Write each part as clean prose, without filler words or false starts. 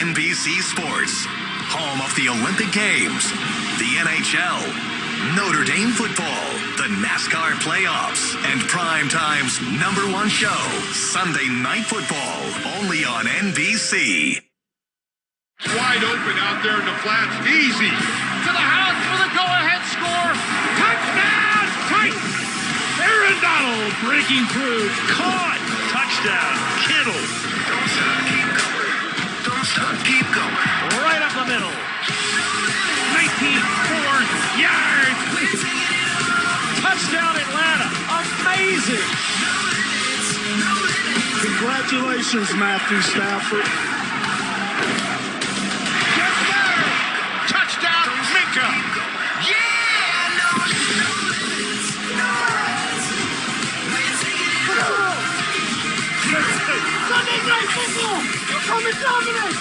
NBC Sports, home of the Olympic Games, the NHL, Notre Dame football, the NASCAR playoffs, and Primetime's #1 show, Sunday Night Football, only on NBC. Wide open out there in the flats. Easy. To the house for the go-ahead score. Touchdown, Titans. Aaron Donald breaking through. Caught. Touchdown, Kittle. Don't stop, keep going. Don't stop, keep going. Right up the middle. 94 yards. Touchdown, Atlanta. Amazing. Congratulations, Matthew Stafford. Touchdown, Minka. Sunday Night Football. Come and dominate.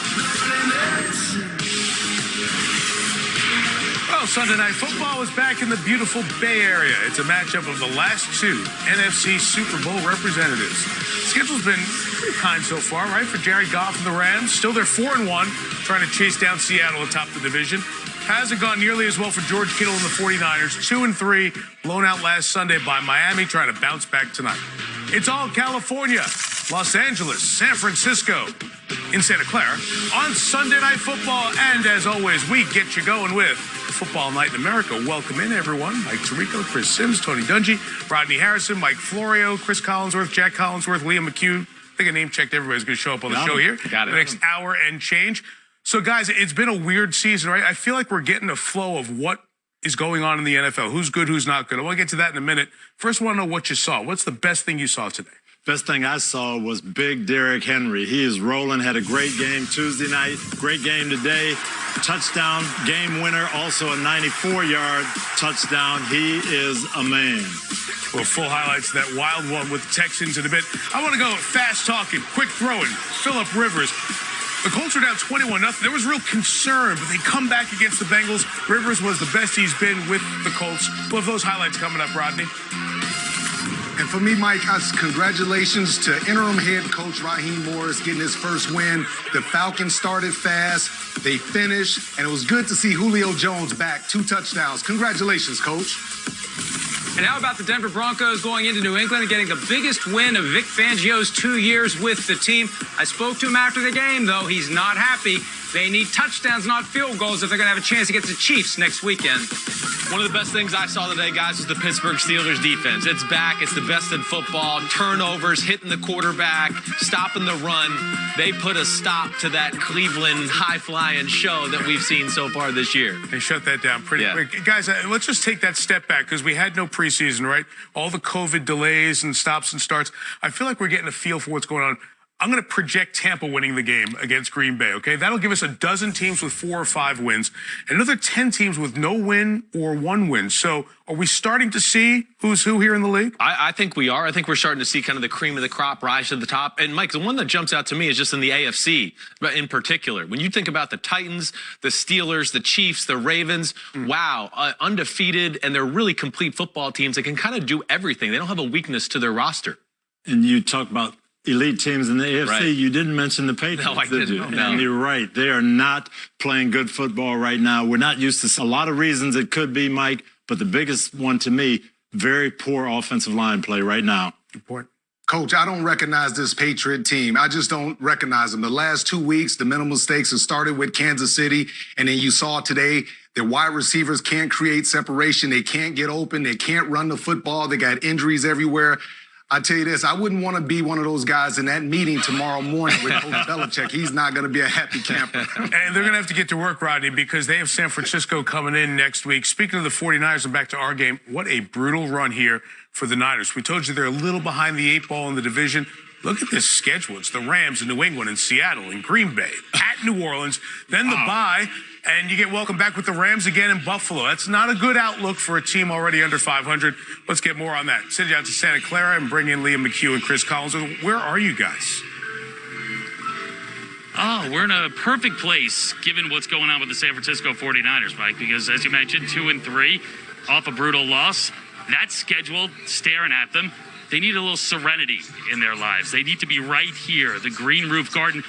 Well, Sunday Night Football is back in the beautiful Bay Area. It's a matchup of the last two NFC Super Bowl representatives. The schedule's been pretty kind so far, right? For Jared Goff and the Rams. Still, they're 4-1, trying to chase down Seattle atop the division. Hasn't gone nearly as well for George Kittle and the 49ers. 2-3, blown out last Sunday by Miami, trying to bounce back tonight. It's all California, Los Angeles, San Francisco, in Santa Clara, on Sunday Night Football. And as always, we get you going with Football Night in America. Welcome in, everyone. Mike Tirico, Chris Sims, Tony Dungy, Rodney Harrison, Mike Florio, Chris Collinsworth, Jack Collinsworth, Liam McHugh. I think I name-checked everybody's going to show up on the show here. Got it. The next hour and change. So, guys, it's been a weird season, right? I feel like we're getting a flow of what is going on in the NFL. Who's good, who's not good. I want to get to that in a minute. First, I want to know what you saw. What's the best thing you saw today? Best thing I saw was Big Derrick Henry. He is rolling, had a great game Tuesday night, great game today. Touchdown, game winner, also a 94-yard touchdown. He is a man. Well, full highlights of that wild one with the Texans in a bit. I want to go fast talking, quick throwing. Phillip Rivers. The Colts were down 21-0. There was real concern, but they come back against the Bengals. Rivers was the best he's been with the Colts. We'll have those highlights coming up, Rodney. And for me, Mike, congratulations to interim head coach Raheem Morris getting his first win. The Falcons started fast. They finished, and it was good to see Julio Jones back. 2 touchdowns. Congratulations, coach. And how about the Denver Broncos going into New England and getting the biggest win of Vic Fangio's 2 years with the team? I spoke to him after the game, though. He's not happy. They need touchdowns, not field goals, if they're going to have a chance to get the Chiefs next weekend. One of the best things I saw today, guys, was the Pittsburgh Steelers defense. It's back. It's the best in football. Turnovers, hitting the quarterback, stopping the run. They put a stop to that Cleveland high-flying show that we've seen so far this year. They shut that down pretty quick. Guys, let's just take that step back because we had no preseason, right? All the COVID delays and stops and starts. I feel like we're getting a feel for what's going on. I'm going to project Tampa winning the game against Green Bay, okay? That'll give us a dozen teams with 4 or 5 wins, and another 10 teams with no win or 1 win. So are we starting to see who's who here in the league? I think we are. I think we're starting to see kind of the cream of the crop rise to the top. And, Mike, the one that jumps out to me is just in the AFC, but in particular. When you think about the Titans, the Steelers, the Chiefs, the Ravens, wow, undefeated, and they're really complete football teams that can kind of do everything. They don't have a weakness to their roster. And you talk about elite teams in the AFC. Right. You didn't mention the Patriots, No, I did you? didn't. No. And you're right. They are not playing good football right now. We're not used to a lot of reasons it could be, Mike, but the biggest one to me, very poor offensive line play right now. Good point. Coach, I don't recognize this Patriot team. I just don't recognize them. The last 2 weeks, the mental mistakes have started with Kansas City, and then you saw today their wide receivers can't create separation. They can't get open. They can't run the football. They got injuries everywhere. I tell you this, I wouldn't want to be one of those guys in that meeting tomorrow morning with Coach Belichick. He's not going to be a happy camper. And they're going to have to get to work, Rodney, because they have San Francisco coming in next week. Speaking of the 49ers and back to our game, what a brutal run here for the Niners. We told you they're a little behind the 8 ball in the division. Look at this schedule. It's the Rams in New England and Seattle and Green Bay, at New Orleans, then the bye, and you get welcome back with the Rams again in Buffalo. That's not a good outlook for a team already under 500. Let's get more on that. Send you out to Santa Clara and bring in Liam McHugh and Chris Collins. Where are you guys? Oh, we're in a perfect place given what's going on with the San Francisco 49ers, Mike, because as you mentioned, 2-3 off a brutal loss. That schedule staring at them. They need a little serenity in their lives. They need to be right here, the Green Roof Garden.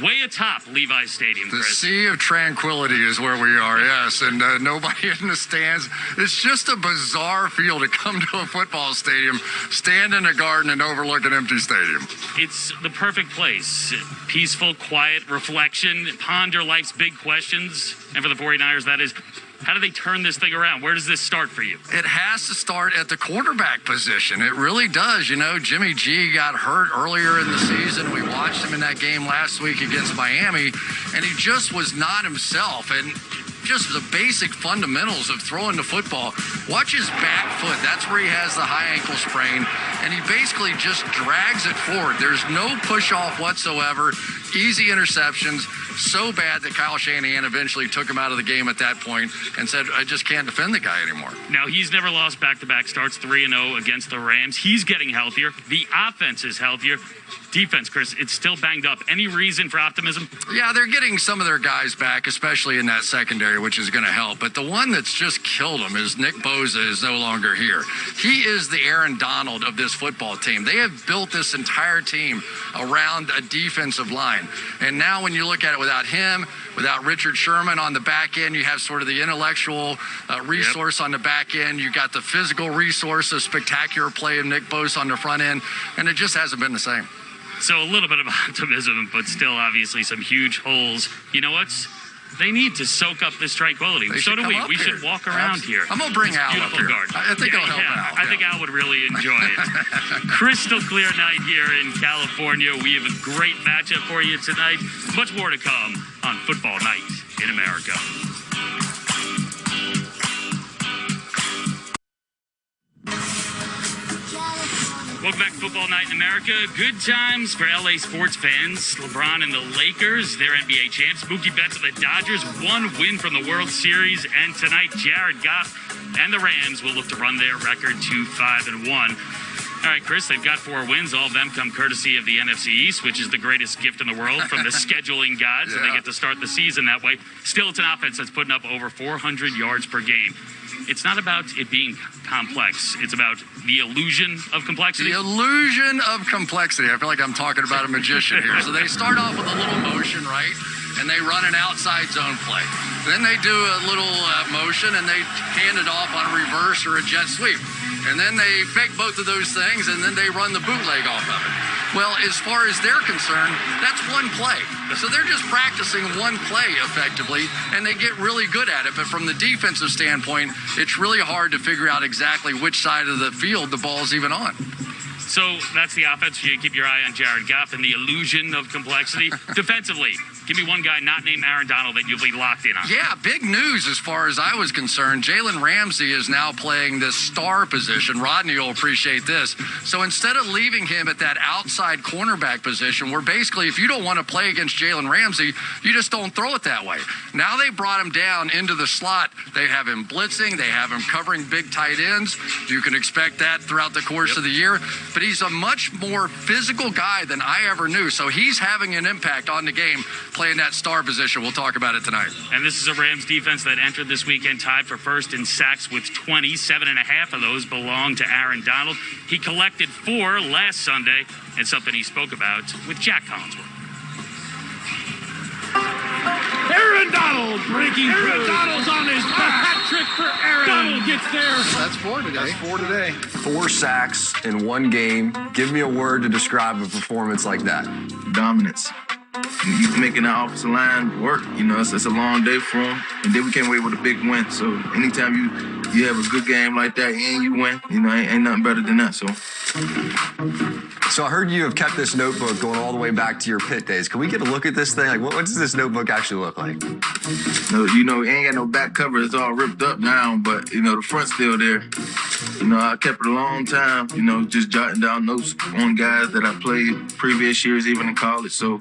way atop Levi's Stadium, The Chris. sea of tranquility is where we are, yes, and nobody in the stands. It's just a bizarre feel to come to a football stadium, stand in a garden, and overlook an empty stadium. It's the perfect place. Peaceful, quiet, reflection, ponder life's big questions. And for the 49ers, that is, how do they turn this thing around? Where does this start for you? It has to start at the quarterback position. It really does. You know, Jimmy G got hurt earlier in the season. We watched him in that game last week against Miami, and he just was not himself. And just the basic fundamentals of throwing the football. Watch his back foot. That's where he has the high ankle sprain. And he basically just drags it forward. There's no push off whatsoever. Easy interceptions. So bad that Kyle Shanahan eventually took him out of the game at that point and said, I just can't defend the guy anymore. Now, he's never lost back-to-back starts, 3-0 against the Rams. He's getting healthier. The offense is healthier. Defense, Chris, it's still banged up. Any reason for optimism? Yeah, they're getting some of their guys back, especially in that secondary, which is going to help. But the one that's just killed them is Nick Bosa is no longer here. He is the Aaron Donald of this football team. They have built this entire team around a defensive line. And now when you look at it without him, without Richard Sherman on the back end, you have sort of the intellectual resource on the back end. You got the physical resource of spectacular play of Nick Bosa on the front end. And it just hasn't been the same. So a little bit of optimism, but still obviously some huge holes. You know what? They need to soak up this tranquility. So do we. We should walk around here. I'm going to bring Al up here. Garden. I think it'll help Al. I think Al would really enjoy it. Crystal clear night here in California. We have a great matchup for you tonight. Much more to come on Football Night in America. Welcome back to Football Night in America. Good times for LA sports fans. LeBron and the Lakers, they're NBA champs. Mookie Betts and the Dodgers, one win from the World Series. And tonight, Jared Goff and the Rams will look to run their record to 5-1. All right, Chris, they've got 4 wins. All of them come courtesy of the NFC East, which is the greatest gift in the world from the scheduling gods. Yeah. And they get to start the season that way. Still, it's an offense that's putting up over 400 yards per game. It's not about it being complex. It's about the illusion of complexity. The illusion of complexity. I feel like I'm talking about a magician here. So they start off with a little motion, right? And they run an outside zone play. Then they do a little motion and they hand it off on a reverse or a jet sweep. And then they fake both of those things and then they run the bootleg off of it. Well, as far as they're concerned, that's one play. So they're just practicing one play effectively, and they get really good at it. But from the defensive standpoint, it's really hard to figure out exactly which side of the field the ball's even on. So that's the offense. You keep your eye on Jared Goff and the illusion of complexity. Defensively, give me one guy not named Aaron Donald that you'll be locked in on. Yeah, big news as far as I was concerned. Jalen Ramsey is now playing this star position. Rodney will appreciate this. So instead of leaving him at that outside cornerback position, where basically if you don't want to play against Jalen Ramsey, you just don't throw it that way. Now they brought him down into the slot. They have him blitzing. They have him covering big tight ends. You can expect that throughout the course of the year. But he's a much more physical guy than I ever knew. So he's having an impact on the game, playing that star position. We'll talk about it tonight. And this is a Rams defense that entered this weekend tied for first in sacks with 20. 7.5 of those belong to Aaron Donald. He collected 4 last Sunday, and something he spoke about with Jack Collinsworth. Aaron Donald breaking through. Aaron Donald's on his back. Hat trick for Aaron. Donald gets there. That's 4 today. That's 4 today. 4 sacks in one game. Give me a word to describe a performance like that. Dominance. He's making that offensive line work. You know, it's a long day for him. And then we came away with a big win. So anytime you have a good game like that and you win, you know, ain't nothing better than that. So I heard you have kept this notebook going all the way back to your Pitt days. Can we get a look at this thing? Like, what does this notebook actually look like? No, you know, it ain't got no back cover. It's all ripped up now, but, you know, the front's still there. You know, I kept it a long time, you know, just jotting down notes on guys that I played previous years, even in college. So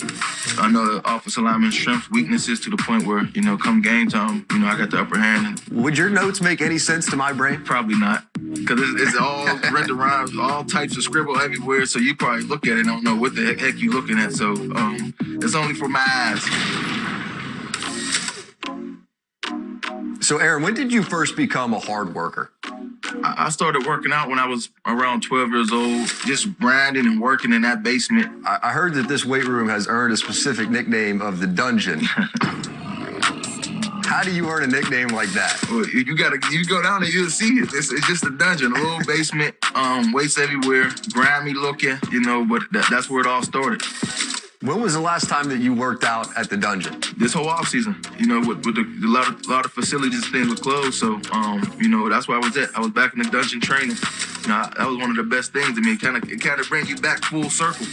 I know the offensive lineman's strengths, weaknesses to the point where, you know, come game time, you know, I got the upper hand. Would your notes make any sense to my brain? Probably not, because it's all rendered around, all types of scribble everywhere. So you probably look at it and don't know what the heck you looking at. So it's only for my eyes. So, Aaron, when did you first become a hard worker? I started working out when I was around 12 years old, just grinding and working in that basement. I heard that this weight room has earned a specific nickname of the Dungeon. How do you earn a nickname like that? Well, you go down and you'll see it. It's just a dungeon, a little basement, weights everywhere, grimy looking, but that's where it all started. When was the last time that you worked out at the Dungeon? This whole off season, with a lot of facilities and things were closed. So, that's where I was at. I was back in the dungeon training. That was one of the best things to me. It kind of brings you back full circle.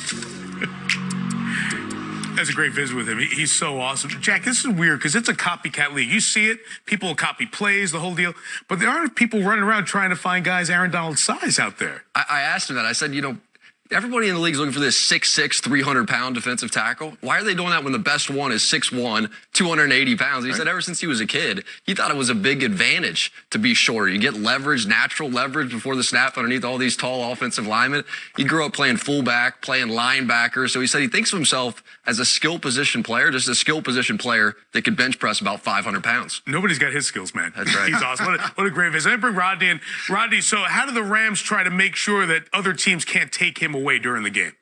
That's a great visit with him. He's so awesome. Jack, this is weird because it's a copycat league. You see it, people copy plays, the whole deal. But there aren't people running around trying to find guys Aaron Donald's size out there. I asked him that. I said, everybody in the league is looking for this 6'6", 300-pound defensive tackle. Why are they doing that when the best one is 6'1", 280 pounds? He said ever since he was a kid, he thought it was a big advantage to be shorter. You get leverage, natural leverage before the snap underneath all these tall offensive linemen. He grew up playing fullback, playing linebacker. So he said he thinks of himself as a skill position player, just a skill position player that could bench press about 500 pounds. Nobody's got his skills, man. That's right. He's awesome. What a great visit. Let me bring Rodney in. Rodney, so how do the Rams try to make sure that other teams can't take him away during the game?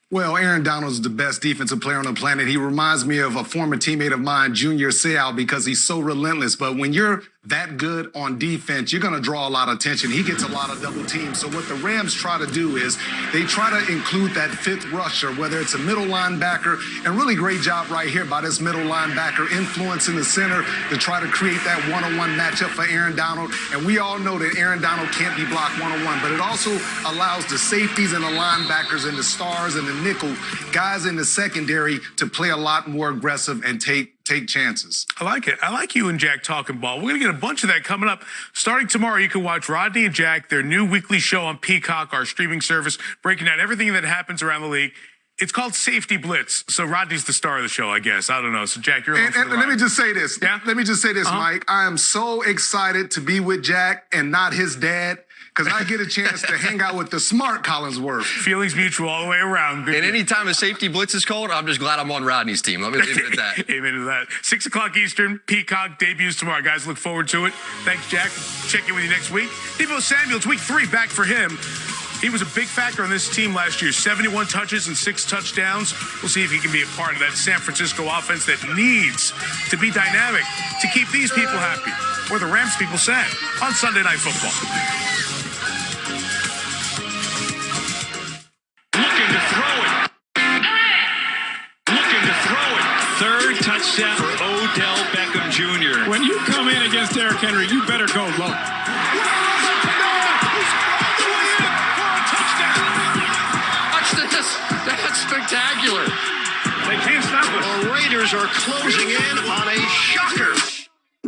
Well, Aaron Donald is the best defensive player on the planet. He reminds me of a former teammate of mine, Junior Seau, because he's so relentless. But when you're that good on defense, you're going to draw a lot of attention. He gets a lot of double teams. So what the Rams try to do is they try to include that fifth rusher, whether it's a middle linebacker, and really great job right here by this middle linebacker influencing the center to try to create that one-on-one matchup for Aaron Donald. And we all know that Aaron Donald can't be blocked one-on-one, but it also allows the safeties and the linebackers and the stars and the nickel guys in the secondary to play a lot more aggressive and take chances. I like it. I like you and Jack talking ball. We're going to get a bunch of that coming up. Starting tomorrow, you can watch Rodney and Jack, their new weekly show on Peacock, our streaming service, breaking down everything that happens around the league. It's called Safety Blitz. So Rodney's the star of the show, I guess. I don't know. So, Jack, you're on for the ride. Let me just say this. Yeah? Let me just say this, Mike. I am so excited to be with Jack and not his dad, because I get a chance to hang out with the smart Collinsworth. Feelings mutual all the way around. And any time a safety blitz is called, I'm just glad I'm on Rodney's team. Let me leave it at that. Amen to that. 6 o'clock Eastern, Peacock debuts tomorrow. Guys, look forward to it. Thanks, Jack. Check in with you next week. Deebo Samuel's week 3 back for him. He was a big factor on this team last year. 71 touches and 6 touchdowns. We'll see if he can be a part of that San Francisco offense that needs to be dynamic to keep these people happy, or the Rams people sad, on Sunday Night Football. Looking to throw it. Looking to throw it. Third touchdown for Odell Beckham Jr. When you come in against Derrick Henry, you better go low. That's spectacular. They can't stop us. The Raiders are closing in on a shocker.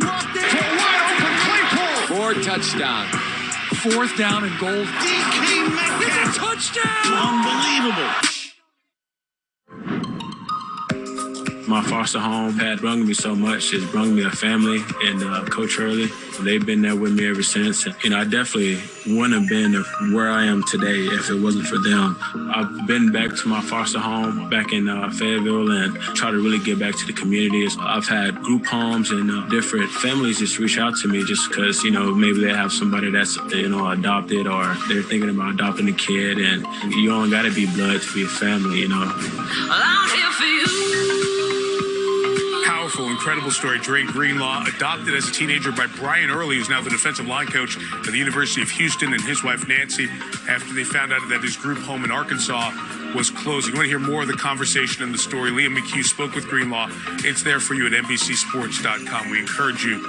For a wide open Claypool. 4 touchdown. 4th down and goal. DK Metcalf. Touchdown. Unbelievable. My foster home had brung me so much. It's brung me a family, and Coach Hurley, they've been there with me ever since. And, I definitely wouldn't have been where I am today if it wasn't for them. I've been back to my foster home back in Fayetteville and try to really get back to the communities. I've had group homes and different families just reach out to me just because, maybe they have somebody that's, adopted, or they're thinking about adopting a kid, and you don't got to be blood to be a family, I'm here for you. Powerful, incredible story. Dre Greenlaw, adopted as a teenager by Brian Early, who's now the defensive line coach at the University of Houston, and his wife Nancy, after they found out that his group home in Arkansas was closing. You want to hear more of the conversation and the story? Liam McHugh spoke with Greenlaw. It's there for you at NBCSports.com. We encourage you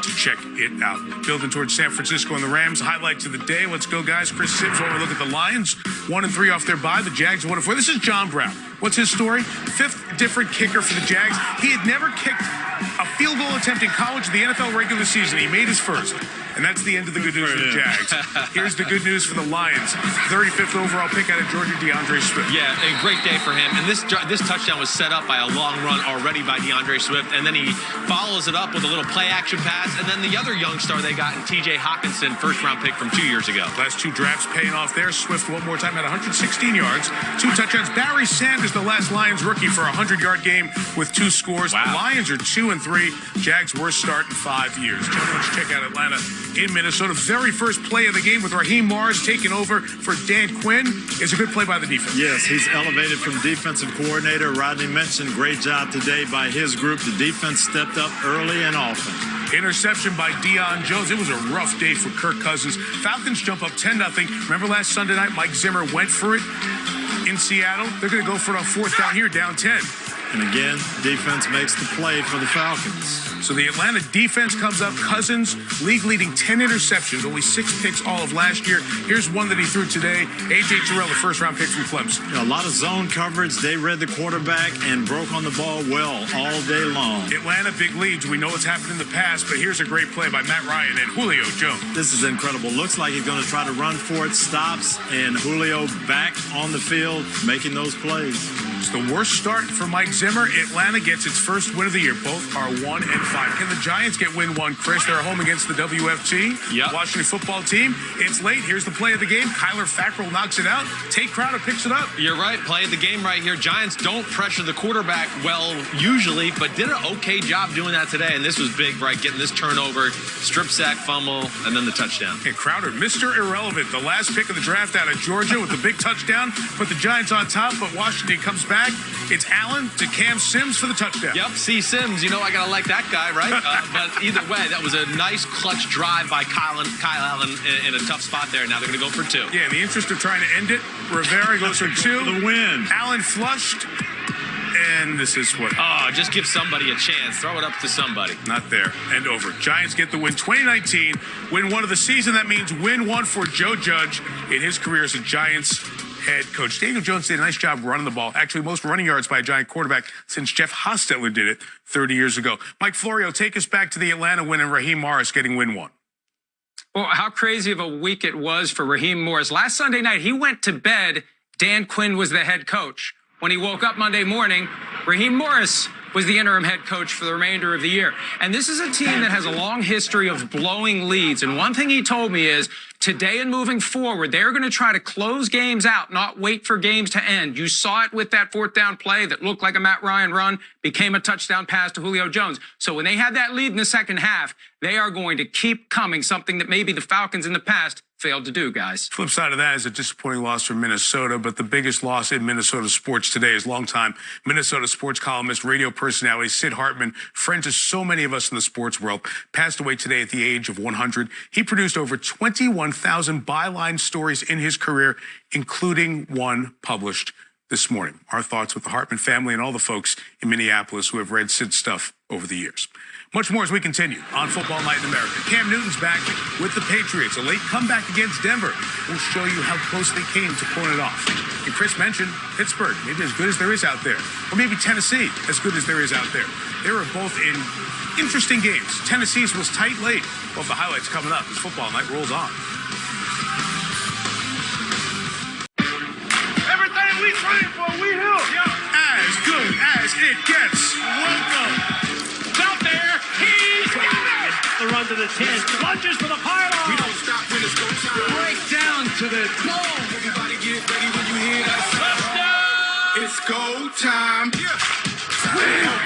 to check it out. Building towards San Francisco and the Rams. Highlights of the day. Let's go, guys. Chris Sims, when we look at the Lions, 1-3 off their bye. The Jags 1-4. This is John Brown. What's his story? 5th different kicker for the Jags. He had never kicked a field goal attempt in college in the NFL regular season. He made his first. And that's the end of the good news for the Jags. Here's the good news for the Lions. 35th overall pick out of Georgia, DeAndre Swift. Yeah, a great day for him. And this touchdown was set up by a long run already by DeAndre Swift. And then he follows it up with a little play-action pass. And then the other young star they got in T.J. Hawkinson, first-round pick from 2 years ago. Last 2 drafts paying off there. Swift one more time at 116 yards, 2 touchdowns. Barry Sanders, the last Lions rookie, for a 100-yard game with 2 scores. Wow. The Lions are 2-3. Jags' worst start in 5 years. Let's check out Atlanta in Minnesota. Very first play of the game with Raheem Morris taking over for Dan Quinn. It's a good play by the defense. Yes, he's elevated from defensive coordinator. Rodney mentioned great job today by his group. The defense stepped up early and often. Interception by Deion Jones. It was a rough day for Kirk Cousins. Falcons jump up 10-0. Remember last Sunday night, Mike Zimmer went for it in Seattle? They're going to go for it on 4th down here, down 10. And again, defense makes the play for the Falcons. So the Atlanta defense comes up. Cousins, league leading 10 interceptions, only 6 picks all of last year. Here's one that he threw today. A.J. Terrell, the first-round pick from Clemson. A lot of zone coverage. They read the quarterback and broke on the ball well all day long. Atlanta, big leads. We know what's happened in the past, but here's a great play by Matt Ryan and Julio Jones. This is incredible. Looks like he's going to try to run for it. Stops, and Julio back on the field making those plays. It's the worst start for Mike Zimmer. Atlanta gets its first win of the year. Both are 1-5. Can the Giants get win one, Chris? They're home against the WFT, Washington football team. It's late. Here's the play of the game. Kyler Fackrell knocks it out. Tate Crowder picks it up. You're right. Play of the game right here. Giants don't pressure the quarterback well usually, but did an okay job doing that today. And this was big, right? Getting this turnover, strip sack, fumble, and then the touchdown. And Crowder, Mr. Irrelevant, the last pick of the draft out of Georgia with the big touchdown. Put the Giants on top, but Washington comes back. It's Allen to Cam Sims for the touchdown. Yep, C. Sims. You know I got to like that guy, right? But either way, that was a nice clutch drive by Kyle Allen in a tough spot there. Now they're going to go for 2. Yeah, in the interest of trying to end it, Rivera goes for 2. The win. Allen flushed. And this is what happened. Just give somebody a chance. Throw it up to somebody. Not there. And over. Giants get the win 2019. Win one of the season. That means win one for Joe Judge in his career as a Giants head coach. Daniel Jones did a nice job running the ball. Actually, most running yards by a Giant quarterback since Jeff Hostetler did it 30 years ago. Mike Florio, take us back to the Atlanta win and Raheem Morris getting win one. Well, how crazy of a week it was for Raheem Morris. Last Sunday night, he went to bed. Dan Quinn was the head coach. When he woke up Monday morning, Raheem Morris was the interim head coach for the remainder of the year. And this is a team that has a long history of blowing leads. And one thing he told me is today and moving forward, they're going to try to close games out, not wait for games to end. You saw it with that 4th down play that looked like a Matt Ryan run, became a touchdown pass to Julio Jones. So when they had that lead in the second half, they are going to keep coming, something that maybe the Falcons in the past failed to do, guys. Flip side of that is a disappointing loss for Minnesota, but the biggest loss in Minnesota sports today is longtime Minnesota sports columnist, radio personality Sid Hartman, friend to so many of us in the sports world, passed away today at the age of 100. He produced over 21,000 byline stories in his career, including one published this morning. Our thoughts with the Hartman family and all the folks in Minneapolis who have read Sid's stuff over the years. Much more as we continue on Football Night in America. Cam Newton's back with the Patriots. A late comeback against Denver. We'll show you how close they came to pulling it off. And Chris mentioned Pittsburgh, maybe as good as there is out there. Or maybe Tennessee, as good as there is out there. They were both in interesting games. Tennessee's was tight late. Well, the highlights coming up as Football Night rolls on. Everything we train for, we here. As good as it gets. Welcome. Out there, he's got it! The run to the 10, lunges for the pylon. We don't stop when it's go time. Break down to the goal. Everybody get ready when you hear that Touchdown! It's go time. Yeah.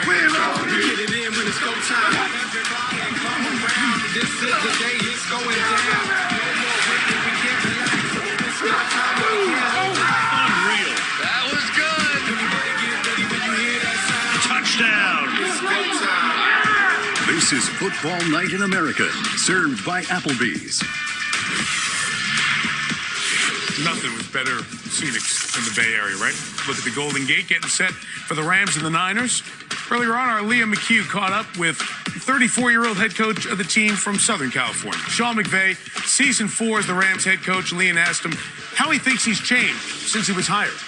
We're on. Get it in when it's go time. Everybody come around. This is the day it's going down. No more waiting, we can't relax. It's go time. Unreal. That was good. Everybody get ready when you hear that sound. Touchdown. It's go time. This is Football Night in America, served by Applebee's. Nothing was better scenic in the Bay Area, right? Look at the Golden Gate getting set for the Rams and the Niners. Earlier on, our Liam McHugh caught up with 34-year-old head coach of the team from Southern California, Sean McVay, season 4 as the Rams head coach. Liam asked him how he thinks he's changed since he was hired.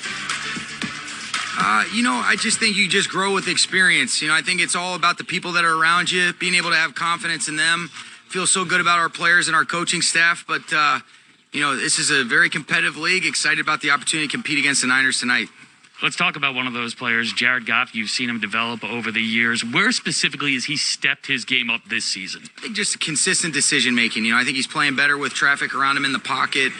I just think you just grow with experience. I think it's all about the people that are around you, being able to have confidence in them. Feel so good about our players and our coaching staff, but this is a very competitive league. Excited about the opportunity to compete against the Niners tonight. Let's talk about one of those players, Jared Goff. You've seen him develop over the years. Where specifically has he stepped his game up this season? I think just consistent decision-making. I think he's playing better with traffic around him in the pocket.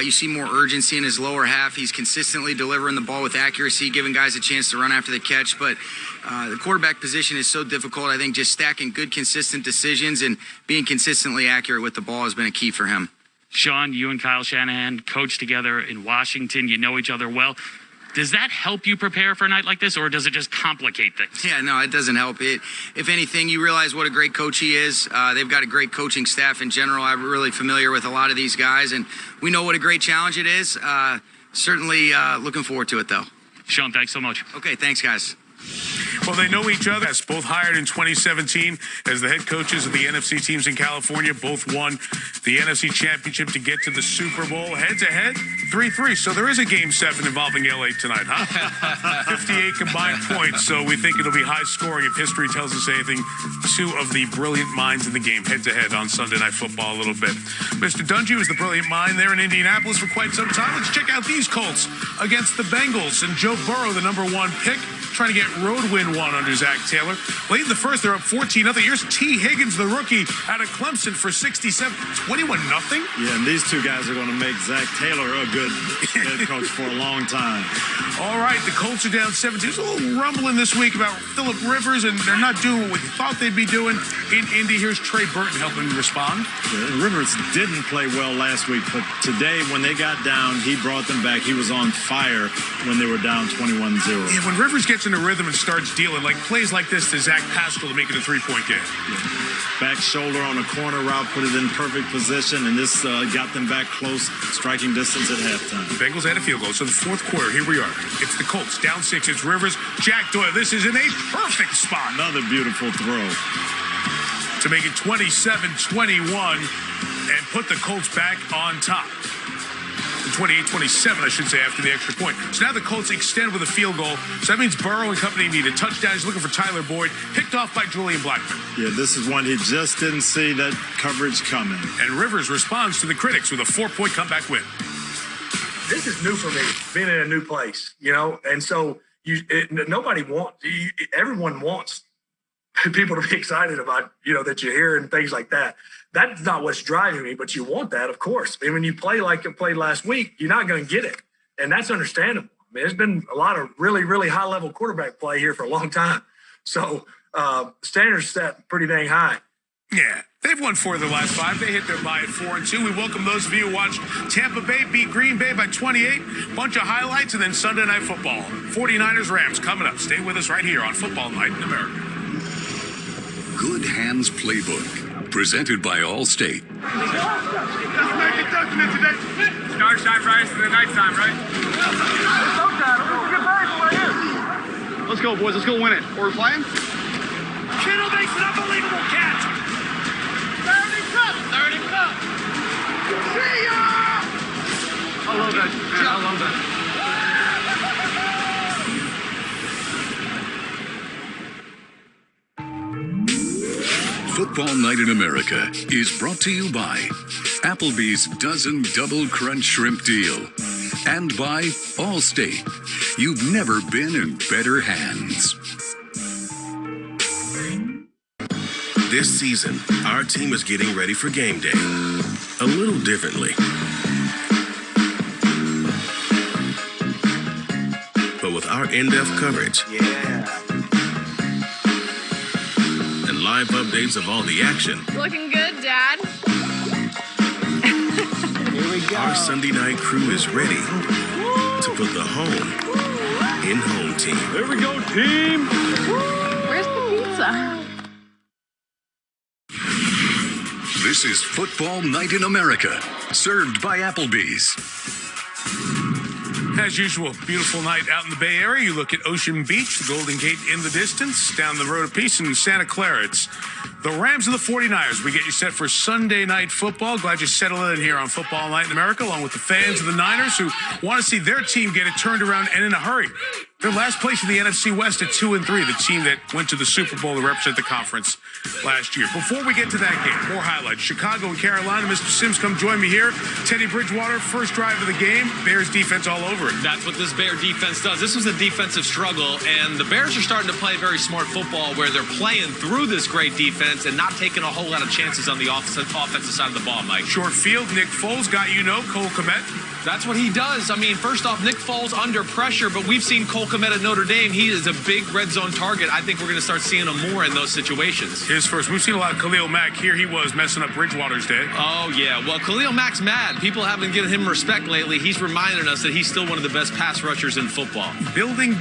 You see more urgency in his lower half. He's consistently delivering the ball with accuracy, giving guys a chance to run after the catch. But the quarterback position is so difficult. I think just stacking good, consistent decisions and being consistently accurate with the ball has been a key for him. Sean, you and Kyle Shanahan coached together in Washington. You know each other well. Does that help you prepare for a night like this, or does it just complicate things? Yeah, no, it doesn't help. If anything, you realize what a great coach he is. They've got a great coaching staff in general. I'm really familiar with a lot of these guys, and we know what a great challenge it is. Certainly looking forward to it, though. Sean, thanks so much. Okay, thanks, guys. Well, they know each other. Both hired in 2017 as the head coaches of the NFC teams in California. Both won the NFC Championship to get to the Super Bowl. Head-to-head, 3-3. So there is a Game 7 involving LA tonight, huh? 58 combined points. So we think it'll be high scoring if history tells us anything. Two of the brilliant minds in the game head-to-head on Sunday Night Football a little bit. Mr. Dungy was the brilliant mind there in Indianapolis for quite some time. Let's check out these Colts against the Bengals. And Joe Burrow, the number 1 pick, trying to get road win 1 under Zach Taylor. Late in the first, they're up 14-0. Here's T. Higgins, the rookie, out of Clemson for 67. 21-0. Yeah, and these two guys are going to make Zach Taylor a good head coach for a long time. All right, the Colts are down 17. There's a little rumbling this week about Phillip Rivers, and they're not doing what we thought they'd be doing in Indy. Here's Trey Burton helping respond. Yeah, Rivers didn't play well last week, but today when they got down, he brought them back. He was on fire when they were down 21-0. Yeah, when Rivers gets in a rhythm and starts dealing, like plays like this to Zach Pascal to make it a 3-point game. Yeah. Back shoulder on a corner route, put it in perfect position, and this got them back close, striking distance at halftime. The Bengals had a field goal, so the fourth quarter, here we are. It's the Colts, down 6. It's Rivers, Jack Doyle. This is in a perfect spot. Another beautiful throw. To make it 27-21 and put the Colts back on top. 28-27, I should say, after the extra point. So now the Colts extend with a field goal. So that means Burrow and company need a touchdown. He's looking for Tyler Boyd, picked off by Julian Blackman. Yeah, this is one he just didn't see that coverage coming. And Rivers responds to the critics with a 4-point comeback win. This is new for me, being in a new place, and so everyone wants people to be excited about, that you're here and things like that. That's not what's driving me, but you want that, of course. I mean, when you play like you played last week, you're not going to get it. And that's understandable. I mean, there's been a lot of really, really high-level quarterback play here for a long time. So standards set pretty dang high. Yeah, they've won 4 of their last 5. They hit their bye at 4-2. We welcome those of you who watched Tampa Bay beat Green Bay by 28. Bunch of highlights, and then Sunday Night Football. 49ers Rams coming up. Stay with us right here on Football Night in America. Good Hands Playbook, presented by Allstate. Start time rise to the night time, right? Let's go, boys. Let's go win it. Or we're playing? Kittle makes an unbelievable catch. 30 cup. See ya! I love that. Man, I love that. Football Night in America is brought to you by Applebee's Dozen Double Crunch Shrimp Deal and by Allstate. You've never been in better hands. This season, our team is getting ready for game day a little differently. But with our in-depth coverage and live updates of all the action, Looking good, Dad. Here we go. Our Sunday night crew is ready to put the home in home team. There we go, team. Where's the pizza? This is Football Night in America, served by Applebee's. As usual, beautiful night out in the Bay Area. You look at Ocean Beach, the Golden Gate in the distance, down the road a piece in Santa Clara. It's the Rams and the 49ers. We get you set for Sunday Night Football. Glad you settled in here on Football Night in America, along with the fans of the Niners who want to see their team get it turned around and in a hurry. They're last place in the NFC West at 2-3, the team that went to the Super Bowl to represent the conference last year. Before we get to that game, more highlights. Chicago and Carolina. Mr. Sims, come join me here. Teddy Bridgewater, first drive of the game. Bears defense all over it. That's what this Bear defense does. This was a defensive struggle, and the Bears are starting to play very smart football where they're playing through this great defense and not taking a whole lot of chances on the offensive side of the ball, Mike. Short field, Nick Foles got Cole Kmet. That's what he does. I mean, first off, Nick Foles under pressure, but we've seen Cole Kmet at Notre Dame. He is a big red zone target. I think we're going to start seeing him more in those situations. His first. We've seen a lot of Khalil Mack. Here he was messing up Bridgewater's day. Oh, yeah. Well, Khalil Mack's mad. People haven't given him respect lately. He's reminding us that he's still one of the best pass rushers in football. Building.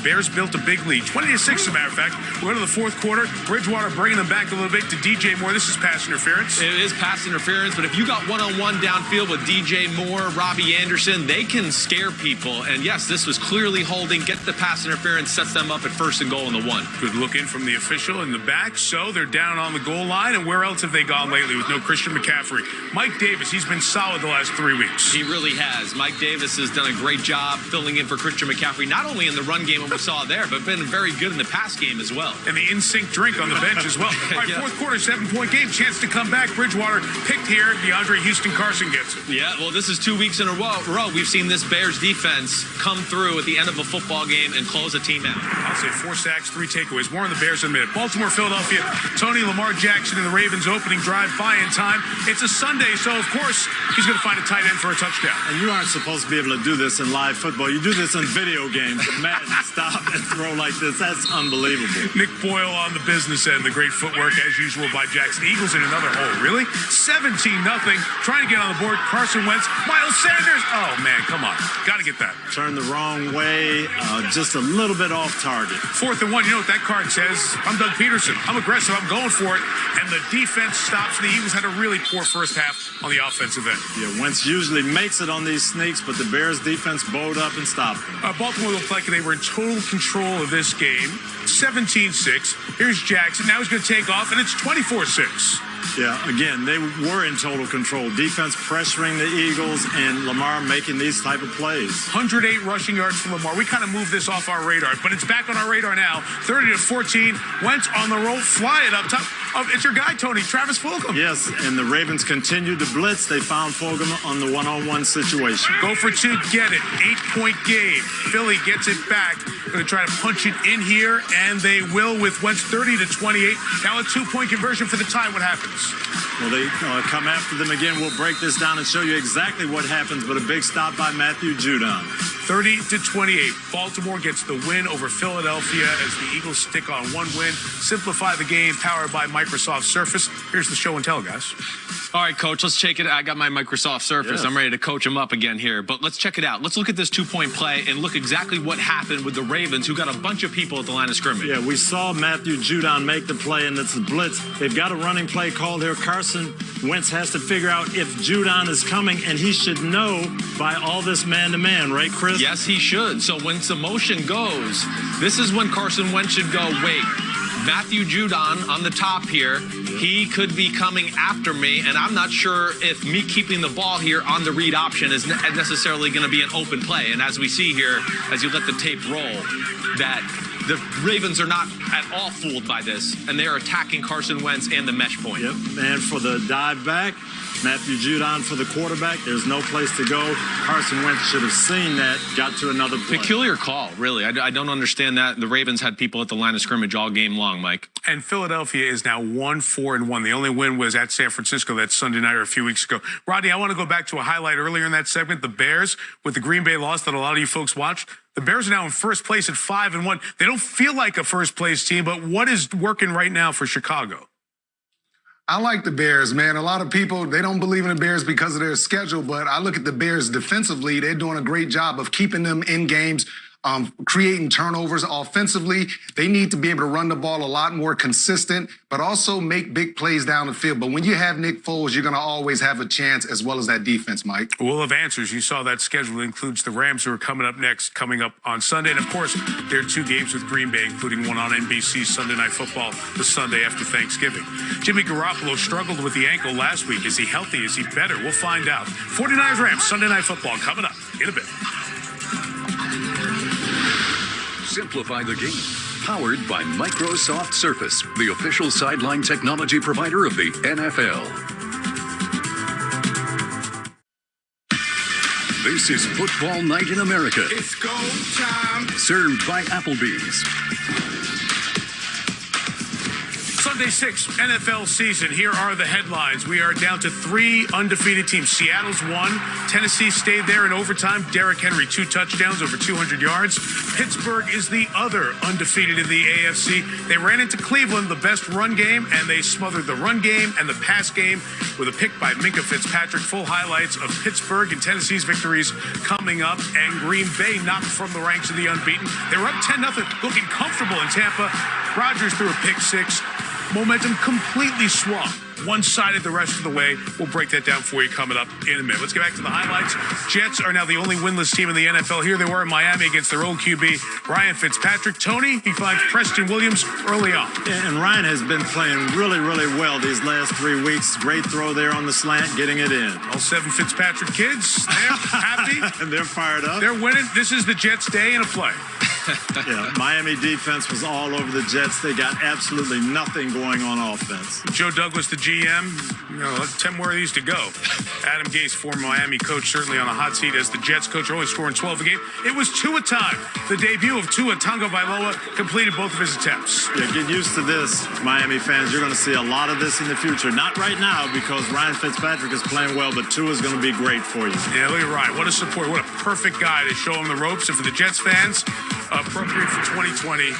Bears built a big lead. 20-6, as a matter of fact. We're into the fourth quarter. Bridgewater bringing them back a little bit to DJ Moore. This is pass interference. It is pass interference, but if you got one-on-one downfield with DJ Moore, Robbie Anderson, they can scare people. And yes, this was clearly holding. Get the pass interference, sets them up at 1st and goal in the 1. Good look in from the official in the back. So they're down on the goal line. And where else have they gone lately with no Christian McCaffrey? Mike Davis, he's been solid the last 3 weeks. He really has. Mike Davis has done a great job filling in for Christian McCaffrey, not only in the run game what we saw there, but been very good in the pass game as well. And the in-sync drink on the bench as well. All right, fourth quarter, 7-point game. Chance to come back. Bridgewater picked here. DeAndre Houston Carson gets it. Yeah, well, this is 2 weeks in a row. We've seen this Bears defense come through at the end of a football game and close a team out. I'll say 4 sacks, 3 takeaways. More on the Bears in a minute. Baltimore, Philadelphia. Tony Lamar Jackson and the Ravens opening drive buy-in time. It's a Sunday, so of course he's going to find a tight end for a touchdown. And you aren't supposed to be able to do this in live football. You do this in video games. Madden, stop and throw like this. That's unbelievable. Nick Boyle on the business end. The great footwork as usual by Jackson. Eagles in another hole. Really? 17-0. Trying to get on the board. Carson Wentz. Miles Sanders. Oh, man, come on. Got to get that. Turned the wrong way. Just a little bit off target. 4th and 1. You know what that card says? I'm Doug Peterson. I'm aggressive. I'm going for it. And the defense stops. The Eagles had a really poor first half on the offensive end. Yeah, Wentz usually makes it on these sneaks, but the Bears defense bowled up and stopped them. Baltimore looked like they were in total control of this game. 17-6. Here's Jackson. Now he's going to take off, and it's 24-6. Yeah, again, they were in total control. Defense pressuring the Eagles and Lamar making these type of plays. 108 rushing yards for Lamar. We kind of moved this off our radar, but it's back on our radar now. 30-14. Wentz on the roll. Fly it up top. Oh, it's your guy, Tony, Travis Fulgham. Yes, and the Ravens continued to blitz. They found Fulgham on the one-on-one situation. Go for 2, get it. 8-point game. Philly gets it back. Going to try to punch it in here, and they will with Wentz 30-28. Now a 2-point conversion for the tie. What happens? Well, they come after them again. We'll break this down and show you exactly what happens, but a big stop by Matthew Judon. 30-28. Baltimore gets the win over Philadelphia as the Eagles stick on 1 win. Simplify the game, powered by Microsoft Surface. Here's the show and tell, guys. All right, Coach, let's check it out. I got my Microsoft Surface. Yes. I'm ready to coach them up again here. But let's check it out. Let's look at this 2-point play and look exactly what happened with the Ravens, who got a bunch of people at the line of scrimmage. Yeah, we saw Matthew Judon make the play, and it's a blitz. They've got a running play called here. Carson Wentz has to figure out if Judon is coming, and he should know by all this man-to-man, right, Chris? Yes, he should. So when some motion goes, this is when Carson Wentz should go, wait, Matthew Judon on the top here, he could be coming after me, and I'm not sure if me keeping the ball here on the read option is necessarily going to be an open play. And as we see here, as you let the tape roll, that the Ravens are not at all fooled by this, and they are attacking Carson Wentz and the mesh point. Yep, and for the dive back, Matthew Judon for the quarterback. There's no place to go. Carson Wentz should have seen that, got to another play. Peculiar call, really. I don't understand that. The Ravens had people at the line of scrimmage all game long, Mike. And Philadelphia is now 1-4-1. The only win was at San Francisco that Sunday night or a few weeks ago. Rodney, I want to go back to a highlight earlier in that segment. The Bears, with the Green Bay loss that a lot of you folks watched, the Bears are now in first place at 5-1. They don't feel like a first-place team, but what is working right now for Chicago? I like the Bears, man. A lot of people, they don't believe in the Bears because of their schedule, but I look at the Bears defensively. They're doing a great job of keeping them in games, creating turnovers. Offensively, they need to be able to run the ball a lot more consistent, but also make big plays down the field. But when you have Nick Foles, you're going to always have a chance, as well as that defense, Mike. We'll have answers. You saw that schedule includes the Rams, who are coming up next, coming up on Sunday. And, of course, there are 2 games with Green Bay, including one on NBC Sunday Night Football the Sunday after Thanksgiving. Jimmy Garoppolo struggled with the ankle last week. Is he healthy? Is he better? We'll find out. 49ers Rams, Sunday Night Football, coming up in a bit. Simplify the game. Powered by Microsoft Surface, the official sideline technology provider of the NFL. This is Football Night in America. It's go time. Served by Applebee's. Sunday 6 NFL season. Here are the headlines. We are down to 3 undefeated teams. Seattle's won. Tennessee stayed there in overtime. Derrick Henry, 2 touchdowns, over 200 yards. Pittsburgh is the other undefeated in the AFC. They ran into Cleveland, the best run game, and they smothered the run game and the pass game with a pick by Minkah Fitzpatrick. Full highlights of Pittsburgh and Tennessee's victories coming up. And Green Bay knocked from the ranks of the unbeaten. They were up 10-0, looking comfortable in Tampa. Rodgers threw a pick 6. Momentum completely swung one-sided the rest of the way. We'll break that down for you coming up in a minute. Let's get back to the highlights. Jets are now the only winless team in the NFL. Here they were in Miami against their old QB, Ryan Fitzpatrick. Tony, he finds Preston Williams early on. And Ryan has been playing really, really well these last 3 weeks. Great throw there on the slant, getting it in. All 7 Fitzpatrick kids, they're happy. And they're fired up. They're winning. This is the Jets' day in a play. Yeah, Miami defense was all over the Jets. They got absolutely nothing going on offense. Joe Douglas, the GM, 10 more of these to go. Adam Gase, former Miami coach, certainly on a hot seat as the Jets coach, only scoring 12 a game. It was Tua time. The debut of Tua Tagovailoa completed both of his attempts. Yeah, get used to this, Miami fans. You're going to see a lot of this in the future. Not right now because Ryan Fitzpatrick is playing well, but Tua is going to be great for you. Yeah, look at Ryan. What a support. What a perfect guy to show him the ropes. And for the Jets fans, appropriate for 2020,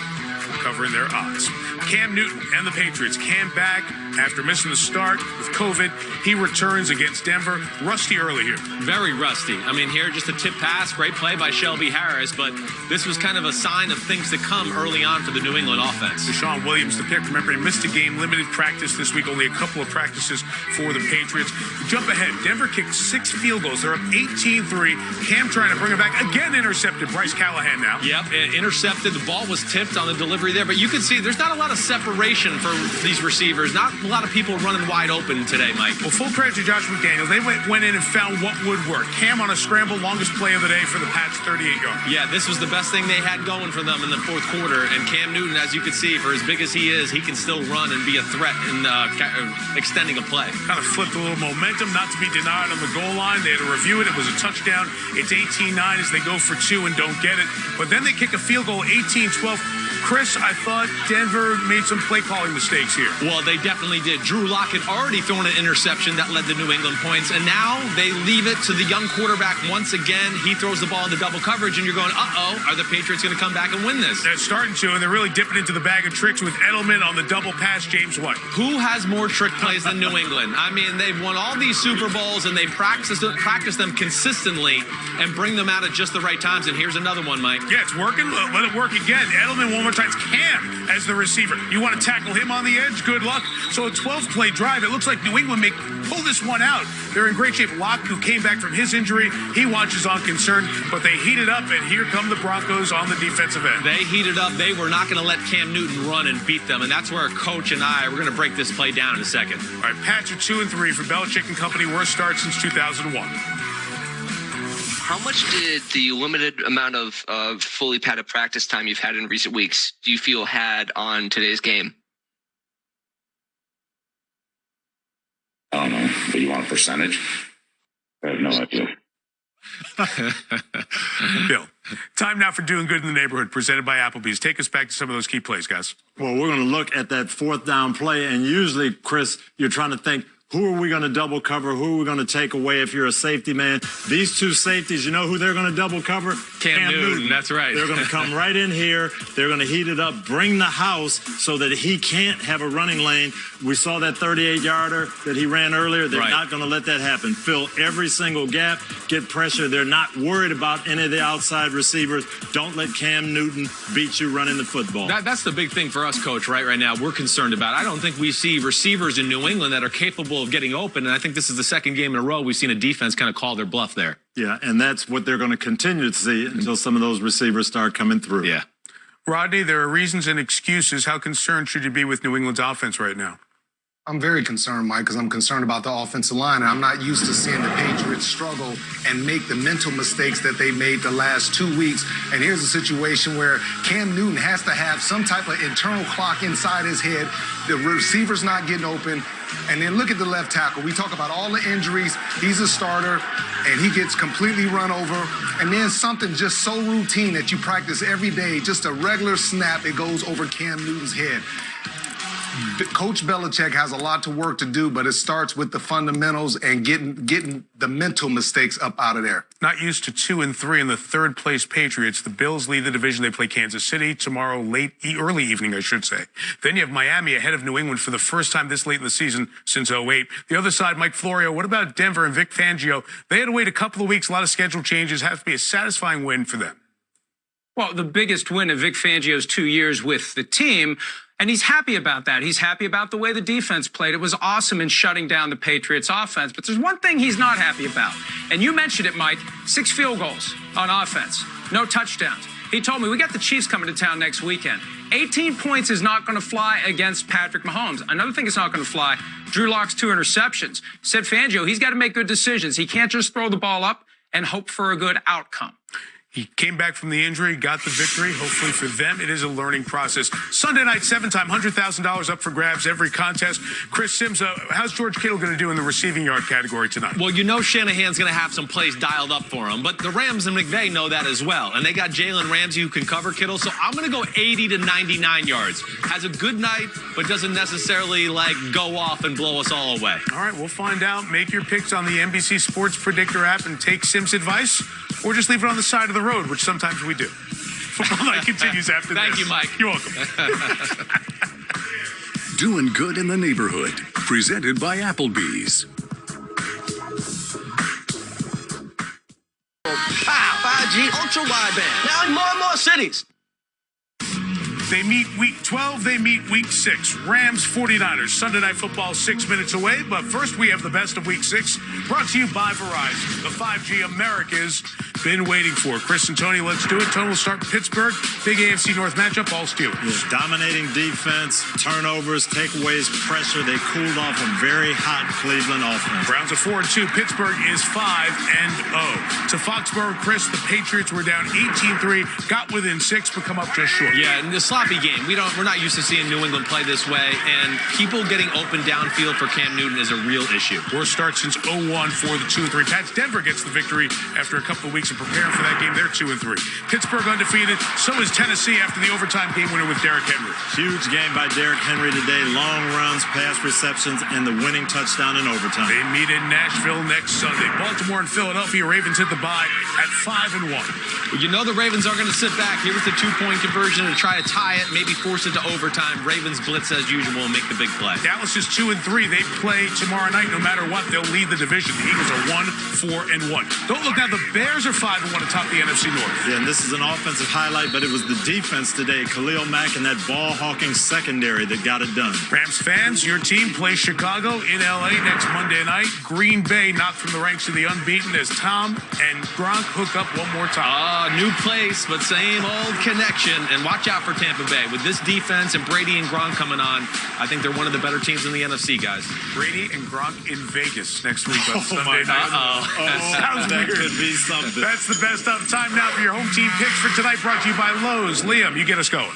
covering their odds. Cam Newton and the Patriots. Cam back after missing the start with COVID. He returns against Denver. Rusty early here. Very rusty. I mean, here just a tip pass. Great play by Shelby Harris, but this was kind of a sign of things to come early on for the New England offense. Deshaun Williams, the pick. Remember, he missed a game, limited practice this week. Only a couple of practices for the Patriots. Jump ahead. Denver kicked 6 field goals. They're up 18-3. Cam trying to bring it back. Again intercepted. Bryce Callahan now. Yep, intercepted. The ball was tipped on the delivery there, but you can see there's not a lot of separation for these receivers. Not a lot of people running wide open today, Mike. Well, full credit to Josh McDaniels. They went in and found what would work. Cam on a scramble, longest play of the day for the Pats, 38 yards. Yeah, this was the best thing they had going for them in the fourth quarter. And Cam Newton, as you can see, for as big as he is, he can still run and be a threat in extending a play. Kind of flipped a little momentum, not to be denied on the goal line. They had to review it. It was a touchdown. It's 18-9 as they go for 2 and don't get it. But then they kick a field goal, 18-12. Chris, I thought Denver made some play calling mistakes here. Well, they definitely did. Drew Lock had already thrown an interception that led to New England points, and now they leave it to the young quarterback once again. He throws the ball into double coverage, and you're going, uh-oh, are the Patriots going to come back and win this? They're starting to, and they're really dipping into the bag of tricks with Edelman on the double pass. James White. Who has more trick plays than New England? I mean, they've won all these Super Bowls, and they practice them consistently and bring them out at just the right times. And here's another one, Mike. Yeah, it's working. Let it work again. Edelman one more time. It's Cam as the receiver. You want to tackle him on the edge? Good luck. So a 12-play drive. It looks like New England may pull this one out. They're in great shape. Locke, who came back from his injury, he watches on concern, but they heated up, and here come the Broncos on the defensive end. They heated up. They were not going to let Cam Newton run and beat them, and that's where our coach and I, we're going to break this play down in a second. All right, Pats are 2-3 for Belichick and company. Worst start since 2001. How much did the limited amount of fully padded practice time you've had in recent weeks do you feel had on today's game? I don't know. But you want a percentage? I have no idea. Bill, time now for Doing Good in the Neighborhood, presented by Applebee's. Take us back to some of those key plays, guys. Well, we're going to look at that 4th down play, and usually, Chris, you're trying to think, who are we going to double cover? Who are we going to take away if you're a safety man? These 2 safeties, you know who they're going to double cover? Cam Newton. That's right. They're going to come right in here. They're going to heat it up, bring the house so that he can't have a running lane. We saw that 38-yarder that he ran earlier. They're not going to let that happen. Fill every single gap, get pressure. They're not worried about any of the outside receivers. Don't let Cam Newton beat you running the football. That's the big thing for us, Coach, right now. We're concerned about. I don't think we see receivers in New England that are capable of getting open, and I think this is the second game in a row we've seen a defense kind of call their bluff there. Yeah, and that's what they're going to continue to see until some of those receivers start coming through. Yeah. Rodney, there are reasons and excuses. How concerned should you be with New England's offense right now? I'm very concerned, Mike, because I'm concerned about the offensive line, and I'm not used to seeing the Patriots struggle and make the mental mistakes that they made the last 2 weeks. And here's a situation where Cam Newton has to have some type of internal clock inside his head. The receiver's not getting open. And then look at the left tackle. We talk about all the injuries. He's a starter, and he gets completely run over. And then something just so routine that you practice every day, just a regular snap, it goes over Cam Newton's head. Coach Belichick has a lot to work to do, but it starts with the fundamentals and getting the mental mistakes up out of there. Not used to 2 and 3 in the third place Patriots. The Bills lead the division. They play Kansas City tomorrow, early evening, I should say. Then you have Miami ahead of New England for the first time this late in the season since 2008. The other side, Mike Florio. What about Denver and Vic Fangio? They had to wait a couple of weeks, a lot of schedule changes. Has to be a satisfying win for them. Well, the biggest win of Vic Fangio's 2 years with the team, and he's happy about that. He's happy about the way the defense played. It was awesome in shutting down the Patriots' offense. But there's one thing he's not happy about, and you mentioned it, Mike, 6 field goals on offense, no touchdowns. He told me, we got the Chiefs coming to town next weekend. 18 points is not going to fly against Patrick Mahomes. Another thing is not going to fly, Drew Lock's 2 interceptions. Said Fangio, he's got to make good decisions. He can't just throw the ball up and hope for a good outcome. He came back from the injury, got the victory. Hopefully for them, it is a learning process. Sunday night, 7-time, $100,000 up for grabs every contest. Chris Sims, how's George Kittle going to do in the receiving yard category tonight? Well, you know Shanahan's going to have some plays dialed up for him, but the Rams and McVay know that as well. And they got Jalen Ramsey who can cover Kittle, so I'm going to go 80 to 99 yards. Has a good night, but doesn't necessarily, go off and blow us all away. All right, we'll find out. Make your picks on the NBC Sports Predictor app and take Sims' advice, or just leave it on the side of the road, which sometimes we do. Football Night continues after this. Thank you, Mike. You're welcome. Doing good in the neighborhood. Presented by Applebee's. 5G ultra wideband. Now in more and more cities. They meet week 12, they meet week 6. Rams 49ers. Sunday Night Football 6 minutes away. But first, we have the best of week 6. Brought to you by Verizon. The 5G America's been waiting for. Chris and Tony, let's do it. Tony will start Pittsburgh. Big AFC North matchup, all Steelers. Yeah, dominating defense, turnovers, takeaways, pressure. They cooled off a very hot Cleveland offense. Browns are 4-2. Pittsburgh is 5-0. To Foxborough, Chris, the Patriots were down 18-3, got within 6, but come up just short. Yeah, and the sloppy game. We're not used to seeing New England play this way, and people getting open downfield for Cam Newton is a real issue. Worst start since 0-1 for the 2-3 Pats. Denver gets the victory after a couple of weeks of preparing for that game. They're 2-3. Pittsburgh undefeated. So is Tennessee after the overtime game winner with Derrick Henry. Huge game by Derrick Henry today. Long runs, pass receptions, and the winning touchdown in overtime. They meet in Nashville next Sunday. Baltimore and Philadelphia Ravens hit the bye at 5-1. Well, you know the Ravens are going to sit back. Here with the 2-point conversion to try to tie it, maybe force it to overtime. Ravens blitz as usual and make the big play. Dallas is 2-3. They play tomorrow night. No matter what, they'll lead the division. The Eagles are 1-4-1. Don't look now. The Bears are 5-1 atop the NFC North. Yeah, and this is an offensive highlight, but it was the defense today. Khalil Mack and that ball-hawking secondary that got it done. Rams fans, your team plays Chicago in L.A. next Monday night. Green Bay knocked from the ranks of the unbeaten as Tom and Gronk hook up one more time. New place, but same old connection. And watch out for Tampa Bay. With this defense and Brady and Gronk coming on, I think they're one of the better teams in the NFC, guys. Brady and Gronk in Vegas next week on Sunday night. Sounds that weird. could be something. That's the best of time now for your home team picks for tonight, brought to you by Lowe's. Liam, you get us going.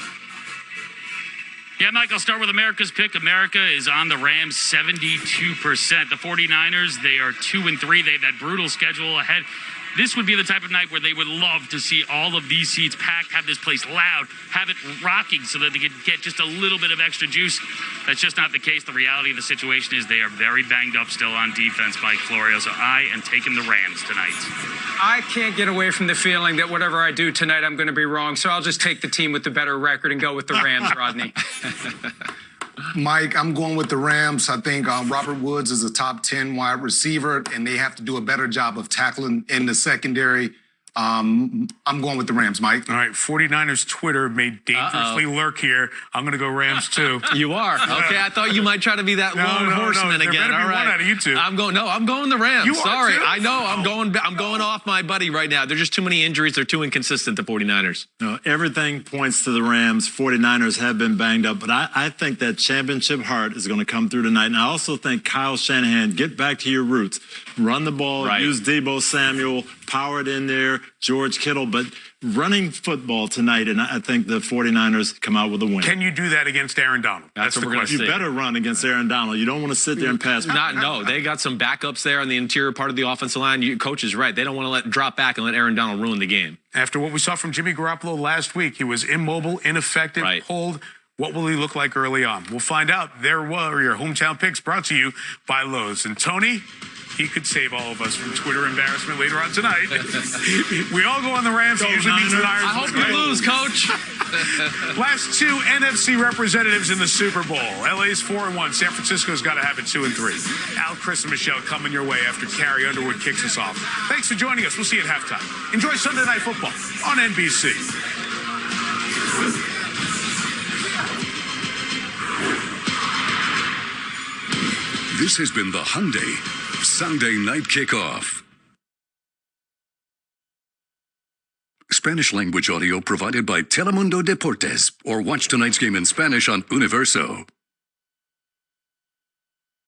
Yeah, Mike, I'll start with America's pick. America is on the Rams 72%. The 49ers, they are 2-3. They have that brutal schedule ahead. This would be the type of night where they would love to see all of these seats packed, have this place loud, have it rocking so that they could get just a little bit of extra juice. That's just not the case. The reality of the situation is they are very banged up still on defense, Mike Florio. So I am taking the Rams tonight. I can't get away from the feeling that whatever I do tonight, I'm going to be wrong. So I'll just take the team with the better record and go with the Rams, Rodney. Mike, I'm going with the Rams. I think Robert Woods is a top 10 wide receiver, and they have to do a better job of tackling in the secondary. I'm going with the Rams, Mike. All right, 49ers Twitter may dangerously lurk here. I'm going to go Rams too. You are? Okay, I thought you might try to be that lone horseman there again. better be All right. one out of you two. I'm going the Rams. You are Sorry. too? I know. I'm going off my buddy right now. There's just too many injuries. They're too inconsistent, the 49ers. No, everything points to the Rams. 49ers have been banged up, but I think that championship heart is going to come through tonight. And I also think Kyle Shanahan, get back to your roots. Run the ball, use Deebo Samuel, power it in there, George Kittle, but running football tonight, and I think the 49ers come out with a win. Can you do that against Aaron Donald? That's the what we're going to question. see. You better run against Aaron Donald. You don't want to sit there and pass. No, they got some backups there on the interior part of the offensive line. Coach is right. They don't want to drop back and let Aaron Donald ruin the game. After what we saw from Jimmy Garoppolo last week, he was immobile, ineffective, pulled. What will he look like early on? We'll find out. There were your hometown picks brought to you by Lowe's. And Tony, he could save all of us from Twitter embarrassment later on tonight. We all go on the Rams. It usually means the Niners. I hope you lose, Coach. Last two NFC representatives in the Super Bowl. LA's 4-1. San Francisco's got to have it 2-3. Al, Chris, and Michelle coming your way after Carrie Underwood kicks us off. Thanks for joining us. We'll see you at halftime. Enjoy Sunday Night Football on NBC. This has been the Hyundai Sunday Night Kickoff. Spanish language audio provided by Telemundo Deportes, or watch tonight's game in Spanish on Universo.